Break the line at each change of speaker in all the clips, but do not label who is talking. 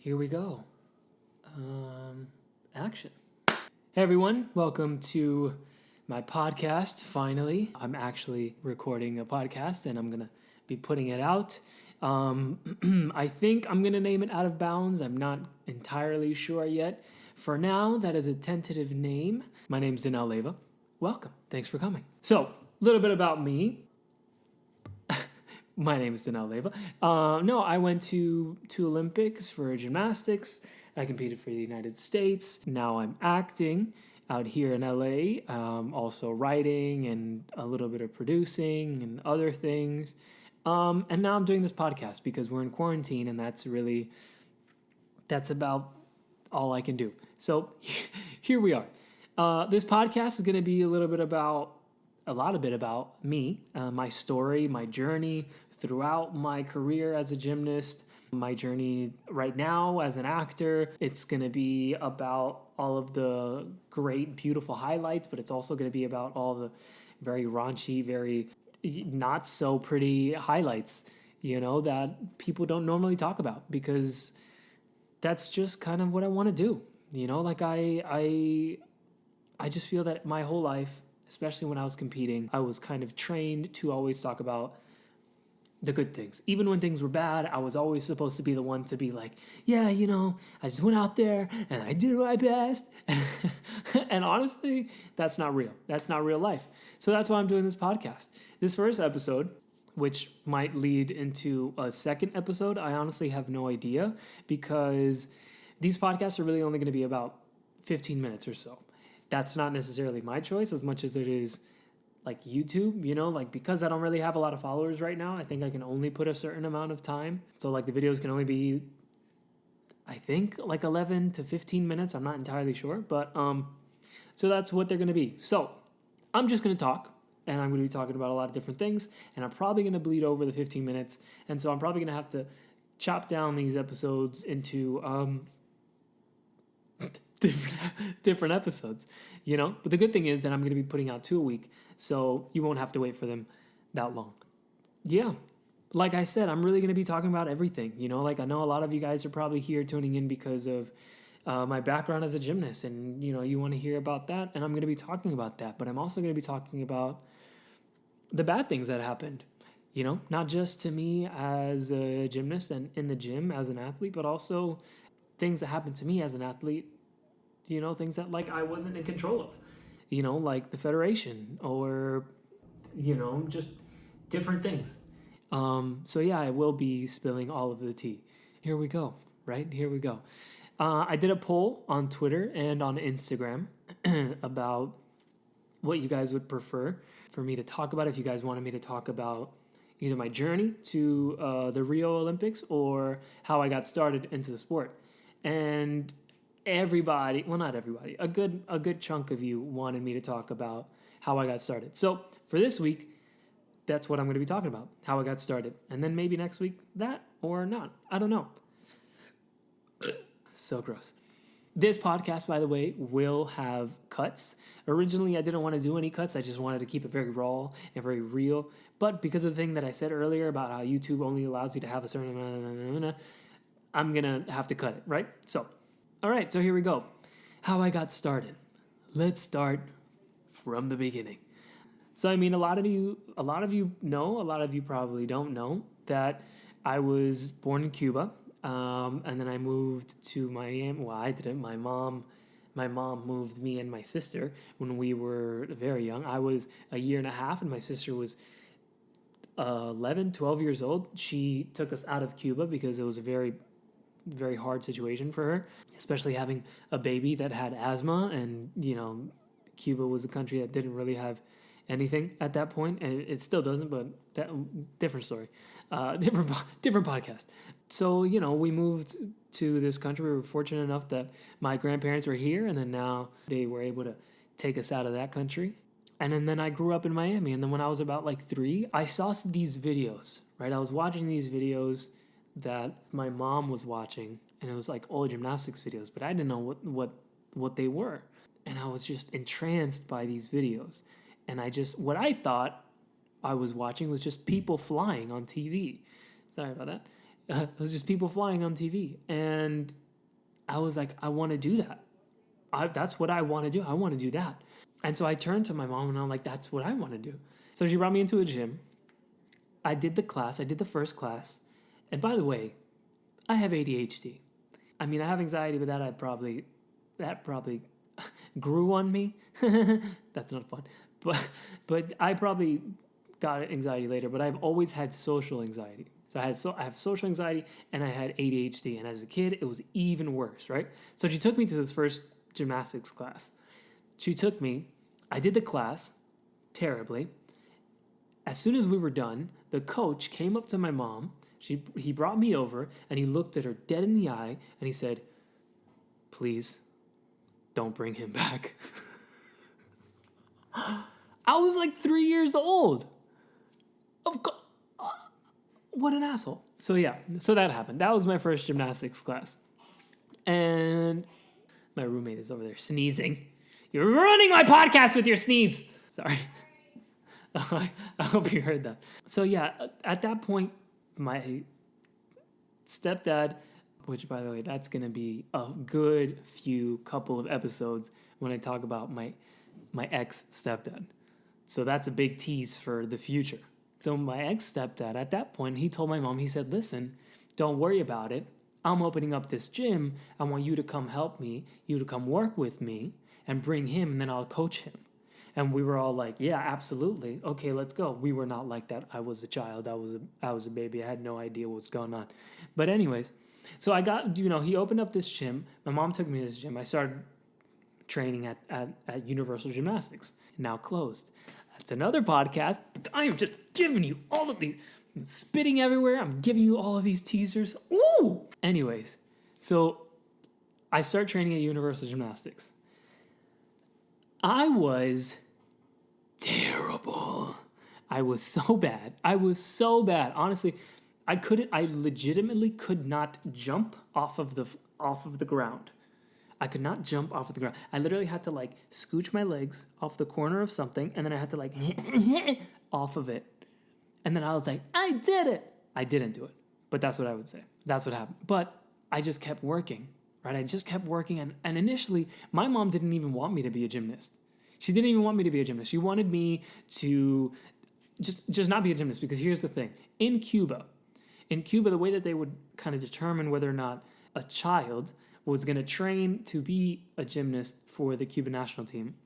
Here we go. Action. Hey everyone, welcome to my podcast. Finally, I'm actually recording a podcast and I'm gonna be putting it out. I think I'm gonna name it Out of Bounds. I'm not entirely sure yet. For now, that is a tentative name. My name's Danell Leyva. Welcome. Thanks for coming. So, a little bit about me. My name is Danell Leyva. I went to two Olympics for gymnastics. I competed for the United States. Now I'm acting out here in LA, also writing and a little bit of producing and other things. And now I'm doing this podcast because we're in quarantine, and that's about all I can do. So here we are. This podcast is going to be a lot about me, my story, my journey throughout my career as a gymnast, my journey right now as an actor. It's going to be about all of the great, beautiful highlights, but it's also going to be about all the very raunchy, very not so pretty highlights, that people don't normally talk about, because that's just kind of what I want to do. I just feel that my whole life, especially when I was competing, I was kind of trained to always talk about the good things. Even when things were bad, I was always supposed to be the one to be like, yeah, I just went out there and I did my best. And honestly, that's not real. That's not real life. So that's why I'm doing this podcast. This first episode, which might lead into a second episode, I honestly have no idea, because these podcasts are really only going to be about 15 minutes or so. That's not necessarily my choice as much as it is like YouTube, because I don't really have a lot of followers right now. I think I can only put a certain amount of time. So like the videos can only be, I think, like 11 to 15 minutes. I'm not entirely sure, but so that's what they're going to be. So I'm just going to talk, and I'm going to be talking about a lot of different things, and I'm probably going to bleed over the 15 minutes. And so I'm probably going to have to chop down these episodes into different episodes, But the good thing is that I'm going to be putting out 2 a week, so you won't have to wait for them that long. Yeah, like I said, I'm really going to be talking about everything, I know a lot of you guys are probably here tuning in because of my background as a gymnast, and, you want to hear about that, and I'm going to be talking about that, but I'm also going to be talking about the bad things that happened, not just to me as a gymnast and in the gym as an athlete, but also things that happened to me as an athlete, things that like I wasn't in control of, like the federation or, just different things. So yeah, I will be spilling all of the tea. Here we go, right? Here we go. I did a poll on Twitter and on Instagram about what you guys would prefer for me to talk about. If you guys wanted me to talk about either my journey to the Rio Olympics or how I got started into the sport. And everybody, well, not everybody, a good chunk of you wanted me to talk about how I got started. So for this week, that's what I'm going to be talking about, how I got started. And then maybe next week that or not. I don't know. So gross. This podcast, by the way, will have cuts. Originally, I didn't want to do any cuts. I just wanted to keep it very raw and very real. But because of the thing that I said earlier about how YouTube only allows you to have a certain amount, I'm going to have to cut it, right? So, all right, so here we go. How I got started. Let's start from the beginning. So, I mean, a lot of you know, a lot of you probably don't know that I was born in Cuba, and then I moved to Miami. Well, I didn't. My mom moved me and my sister when we were very young. I was a year and a half, and my sister was 11, 12 years old. She took us out of Cuba because it was a very, very hard situation for her, especially having a baby that had asthma, and Cuba was a country that didn't really have anything at that point, and it still doesn't, but that different story, different podcast. So we moved to this country. We were fortunate enough that my grandparents were here, and then now they were able to take us out of that country. And then I grew up in Miami, and then when I was about like 3, I saw these videos, right? I was watching these videos that my mom was watching, and it was like old gymnastics videos, but I didn't know what they were. And I was just entranced by these videos. And what I thought I was watching was just people flying on TV. Sorry about that. It was just people flying on TV. And I was like, I want to do that. That's what I want to do. I want to do that. And so I turned to my mom and I'm like, that's what I want to do. So she brought me into a gym. I did the class. I did the first class. And by the way, I have ADHD. I mean, I have anxiety, but that probably grew on me. That's not fun. But I probably got anxiety later, but I've always had social anxiety. So I have social anxiety and I had ADHD. And as a kid, it was even worse, right? So she took me to this first gymnastics class. She took me. I did the class terribly. As soon as we were done, the coach came up to my mom. He brought me over and he looked at her dead in the eye and he said, please don't bring him back. I was like 3 years old. Of course. What an asshole. So yeah, so that happened. That was my first gymnastics class. And my roommate is over there sneezing. You're ruining my podcast with your sneeze. Sorry. I hope you heard that. So yeah, at that point, my stepdad, which by the way, that's going to be a good couple of episodes when I talk about my ex-stepdad. So that's a big tease for the future. So my ex-stepdad, at that point, he told my mom, he said, listen, don't worry about it. I'm opening up this gym. I want you to come help me, you to come work with me and bring him, and then I'll coach him. And we were all like, yeah, absolutely. Okay, let's go. We were not like that. I was a child. I was a baby. I had no idea what was going on. But anyways, so I got, he opened up this gym. My mom took me to this gym. I started training at Universal Gymnastics, now closed. That's another podcast. I am just giving you all of these, I'm spitting everywhere. I'm giving you all of these teasers. Ooh! Anyways, so I start training at Universal Gymnastics. I was terrible. I was so bad. Honestly, I legitimately could not jump off of the ground. I could not jump off of the ground. I literally had to scooch my legs off the corner of something, and then I had to off of it. And then I was like, I did it. I didn't do it, but that's what I would say. That's what happened. But I just kept working, right? I just kept working. And initially, my mom didn't even want me to be a gymnast. She didn't even want me to be a gymnast. She wanted me to just not be a gymnast, because here's the thing. In Cuba, the way that they would kind of determine whether or not a child was going to train to be a gymnast for the Cuban national team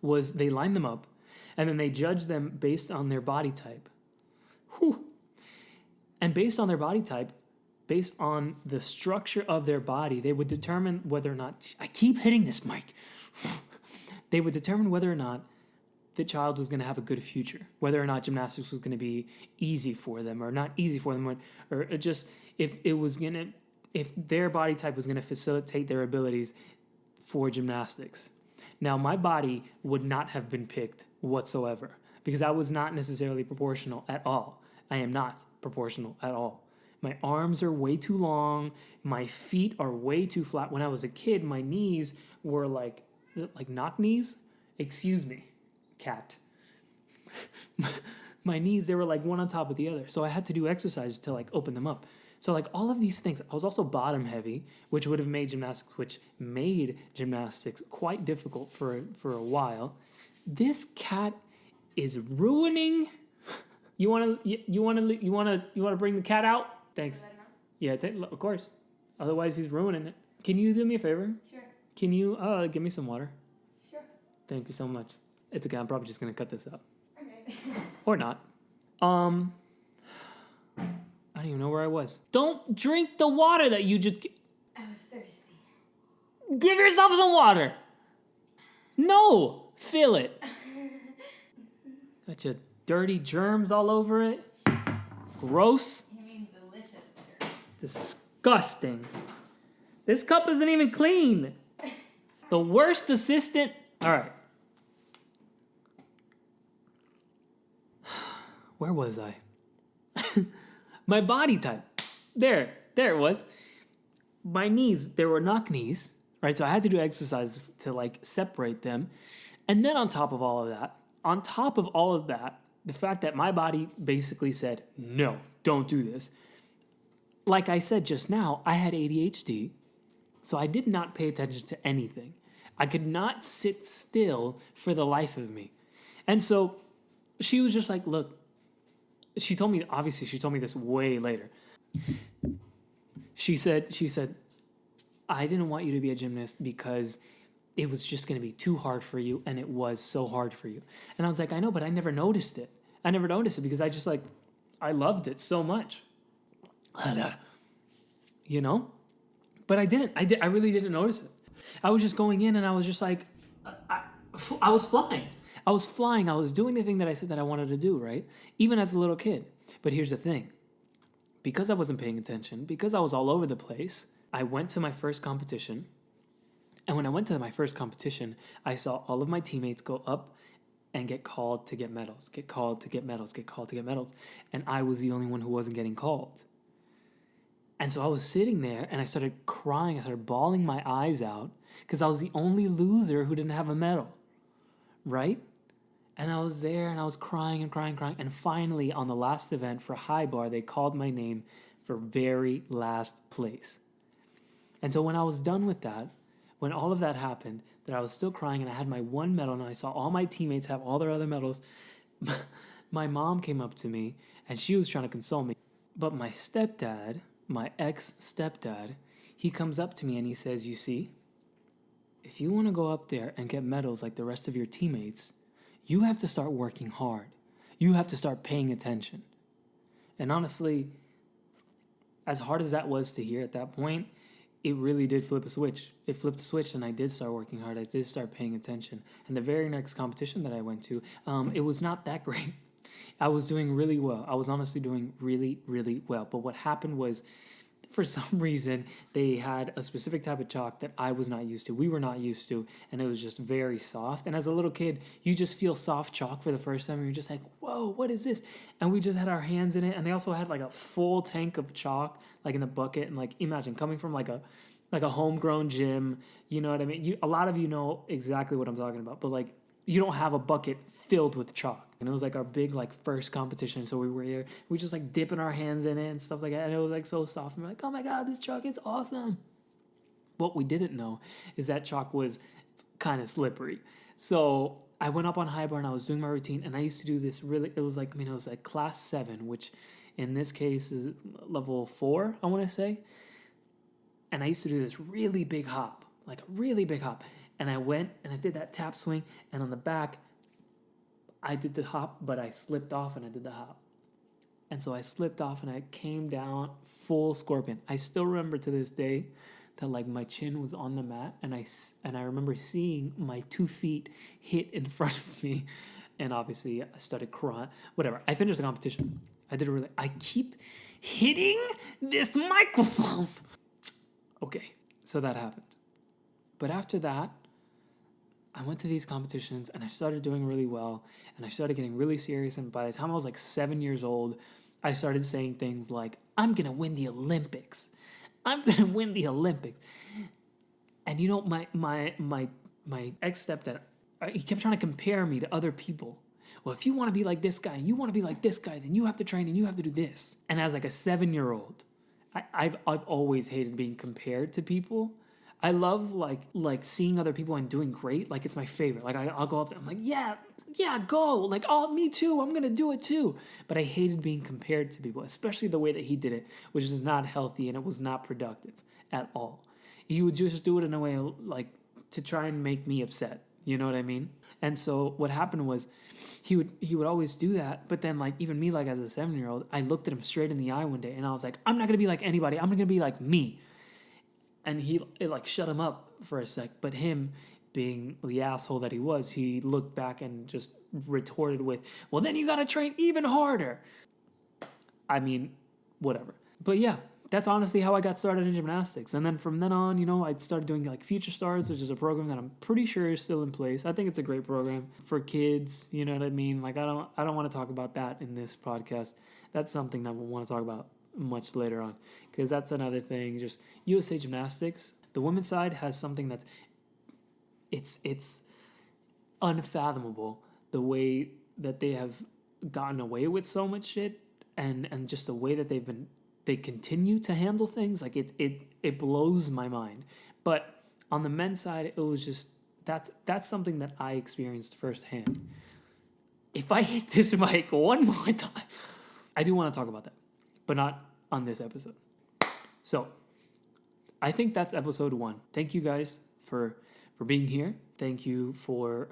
was they lined them up and then they judged them based on their body type. Whew. And based on their body type, based on the structure of their body, they would determine whether or not, I keep hitting this mic. They would determine whether or not the child was going to have a good future, whether or not gymnastics was going to be easy for them or not easy for them, or just if their body type was going to facilitate their abilities for gymnastics. Now, my body would not have been picked whatsoever because I was not necessarily proportional at all. I am not proportional at all. My arms are way too long. My feet are way too flat. When I was a kid, my knees were like knock knees. Excuse me, cat. My knees, they were one on top of the other. So I had to do exercises to open them up. So all of these things, I was also bottom heavy, which made gymnastics quite difficult for a while. This cat is ruining. You want to bring the cat out? Thanks. Yeah, of course. Otherwise, he's ruining it. Can you do me a favor?
Sure.
Can you give me some water?
Sure.
Thank you so much. It's okay. I'm probably just gonna cut this out.
Okay.
Or not. I don't even know where I was. Don't drink the water that you just...
I was thirsty.
Give yourself some water. No. Fill it. Got your dirty germs all over it. Gross.
You mean delicious germs.
Disgusting. This cup isn't even clean. The worst assistant. All right. Where was I? My body type. There it was. My knees, there were knock knees, right? So I had to do exercises to separate them. And then on top of all of that, the fact that my body basically said, no, don't do this. like I said just now, I had ADHD, so I did not pay attention to anything. I could not sit still for the life of me. And so she was just like, look, she told me this way later. She said, I didn't want you to be a gymnast because it was just going to be too hard for you, and it was so hard for you. And I was like, I know, but I never noticed it. I never noticed it because I loved it so much. You know? But I didn't. I really didn't notice it. I was just going in and I was just like, I was flying. I was flying. I was doing the thing that I said that I wanted to do, right? Even as a little kid. But here's the thing. Because I wasn't paying attention, because I was all over the place, I went to my first competition. And when I went to my first competition, I saw all of my teammates go up and get called to get medals, get called to get medals, get called to get medals. And I was the only one who wasn't getting called. And so I was sitting there and I started crying. I started bawling my eyes out because I was the only loser who didn't have a medal, right? And I was there and I was crying and crying, crying. And finally, on the last event for high bar, they called my name for very last place. And so when I was done with that, when all of that happened, that I was still crying and I had my one medal and I saw all my teammates have all their other medals, my mom came up to me and she was trying to console me. But my stepdad, my ex-stepdad, he comes up to me and he says, you see, if you want to go up there and get medals like the rest of your teammates, you have to start working hard. You have to start paying attention. And honestly, as hard as that was to hear at that point, it really did flip a switch. It flipped a switch and I did start working hard. I did start paying attention. And the very next competition that I went to, it was not that great. I was doing really well. I was honestly doing really, really well. But what happened was, for some reason, they had a specific type of chalk that I was not used to. We were not used to, and it was just very soft. And as a little kid, you just feel soft chalk for the first time, and you're just like, whoa, what is this? And we just had our hands in it, and they also had like a full tank of chalk, like in a bucket. And like, imagine coming from like a homegrown gym, you know what I mean? A lot of you know exactly what I'm talking about, but like, you don't have a bucket filled with chalk. And it was like our big like first competition. So we were here, we just like dipping our hands in it and stuff like that. And it was like so soft. And we're like, oh my God, this chalk is awesome. What we didn't know is that chalk was kind of slippery. So I went up on high bar and I was doing my routine. And I used to do this it was like class 7, which in this case is level 4, I want to say. And I used to do this really big hop, like a really big hop. And I went and I did that tap swing, and on the back, I did the hop, but I slipped off and I did the hop. And so I slipped off and I came down full scorpion. I still remember to this day that like my chin was on the mat, and I remember seeing my 2 feet hit in front of me, and obviously I started crying. Whatever. I finished the competition. I keep hitting this microphone. Okay, so that happened. But after that, I went to these competitions and I started doing really well and I started getting really serious. And by the time I was like 7 years old, I started saying things like, I'm going to win the Olympics. I'm going to win the Olympics. And you know, my ex-stepdad, he kept trying to compare me to other people. Well, if you want to be like this guy and you want to be like this guy, then you have to train and you have to do this. And as like a 7-year-old, I've always hated being compared to people. I love like seeing other people and doing great. Like it's my favorite. Like I'll go up there. I'm like, yeah, go. Like, oh, me too. I'm going to do it too. But I hated being compared to people, especially the way that he did it, which is not healthy and it was not productive at all. He would just do it in a way like to try and make me upset. You know what I mean? And so what happened was he would always do that. But then like even me, like as a 7-year-old, I looked at him straight in the eye one day and I was like, I'm not going to be like anybody. I'm going to be like me. And it like shut him up for a sec. But him being the asshole that he was, he looked back and just retorted with, well, then you got to train even harder. I mean, whatever. But yeah, that's honestly how I got started in gymnastics. And then from then on, you know, I started doing like Future Stars, which is a program that I'm pretty sure is still in place. I think it's a great program for kids. You know what I mean? Like I don't want to talk about that in this podcast. That's something that we'll want to talk about much later on, because that's another thing. Just USA Gymnastics, the women's side has something that's it's unfathomable, the way that they have gotten away with so much shit, and just the way that they've been they continue to handle things, like it blows my mind. But on the men's side, it was just that's something that I experienced firsthand. If I hit this mic one more time, I do want to talk about that, but not on this episode. So I think that's episode 1. Thank you guys for being here. Thank you for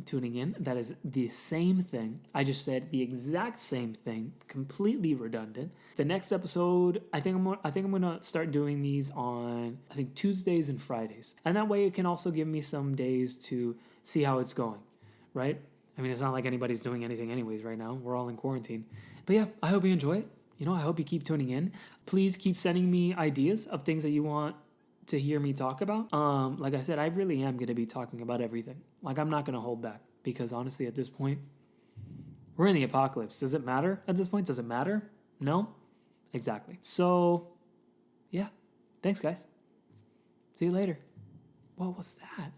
tuning in. That is the same thing. I just said the exact same thing, completely redundant. The next episode, I think I'm gonna start doing these on, I think, Tuesdays and Fridays, and that way it can also give me some days to see how it's going, right? I mean, it's not like anybody's doing anything anyways right now. We're all in quarantine. But yeah, I hope you enjoy it. I hope you keep tuning in. Please keep sending me ideas of things that you want to hear me talk about. Like I said, I really am going to be talking about everything. Like, I'm not going to hold back, because honestly, at this point, we're in the apocalypse. Does it matter at this point? Does it matter? No? Exactly. So, yeah. Thanks, guys. See you later. What was that?